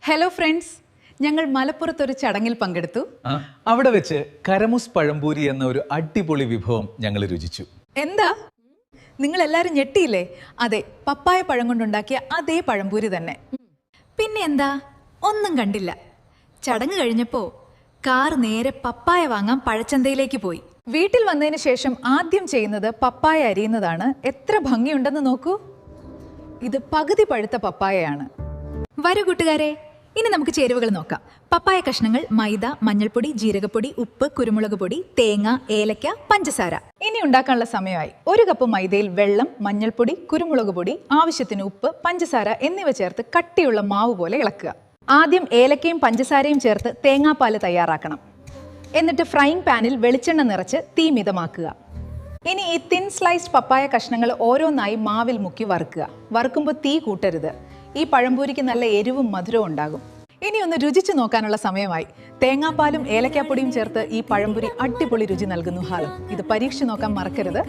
Hello friends, ഞങ്ങൾ മലപ്പുറത്തൊരു ചടങ്ങിൽ പങ്കെടുത്തു. അവിടെ വെച്ച് കരമുസ് പഴംപൂരി എന്ന ഒരു അടിപൊളി വിഭവം ഞങ്ങൾ രുചിച്ചു. എന്താ നിങ്ങൾ എല്ലാവരും ഞെട്ടിയില്ലേ? അതെ, പപ്പായ പഴം കൊണ്ടുണ്ടാക്കിയ അതേ പഴംപൂരി തന്നെ. പിന്നെ എന്താ, ഒന്നും കണ്ടില്ല. ചടങ്ങ് കഴിഞ്ഞപ്പോൾ കാർ നേരെ പപ്പായ വാങ്ങാൻ പഴച്ചന്തയിലേക്ക് പോയി. വീട്ടിൽ വന്നതിന് ശേഷം ആദ്യം ചെയ്യുന്നത് പപ്പായ അരിയുന്നതാണ്. എത്ര ഭംഗിയുണ്ടെന്ന് നോക്കൂ. ഇത് പകുതി പഴുത്ത പപ്പായയാണ്. വരൂ കൂട്ടുകാരെ, ഇനി നമുക്ക് ചേരുവകൾ നോക്കാം. പപ്പായ കഷ്ണങ്ങൾ, മൈദ, മഞ്ഞൾപ്പൊടി, ജീരകപ്പൊടി, ഉപ്പ്, കുരുമുളക് പൊടി, തേങ്ങ, ഏലക്ക, പഞ്ചസാര. ഇനി ഉണ്ടാക്കാനുള്ള സമയമായി. 1 കപ്പ് മൈദയിൽ വെള്ളം, മഞ്ഞൾപ്പൊടി, കുരുമുളക് പൊടി, ആവശ്യത്തിന് ഉപ്പ്, പഞ്ചസാര എന്നിവ ചേർത്ത് കട്ടിയുള്ള മാവ് പോലെ ഇളക്കുക. ആദ്യം ഏലക്കയും പഞ്ചസാരയും ചേർത്ത് തേങ്ങാപ്പാല് തയ്യാറാക്കണം. എന്നിട്ട് ഫ്രൈയിങ് പാനിൽ വെളിച്ചെണ്ണ നിറച്ച് തീ മിതമാക്കുക. ഇനി ഈ തിൻ സ്ലൈസ്ഡ് പപ്പായ കഷ്ണങ്ങൾ ഓരോന്നായി മാവിൽ മുക്കി വറുക്കുക. വറുക്കുമ്പോൾ തീ കൂട്ടരുത്. ഈ പഴംപൂരിക്ക് നല്ല എരിവും മധുരവും ഉണ്ടാകും. ഇനി ഒന്ന് രുചിച്ചു നോക്കാനുള്ള സമയമായി. തേങ്ങാപ്പാലും ഏലക്കാപ്പൊടിയും ചേർത്ത് ഈ പഴംപൊരി അടിപൊളി രുചി നൽകുന്നു. ഹാലോ, ഇത് പരീക്ഷിച്ച് നോക്കാൻ മറക്കരുത്.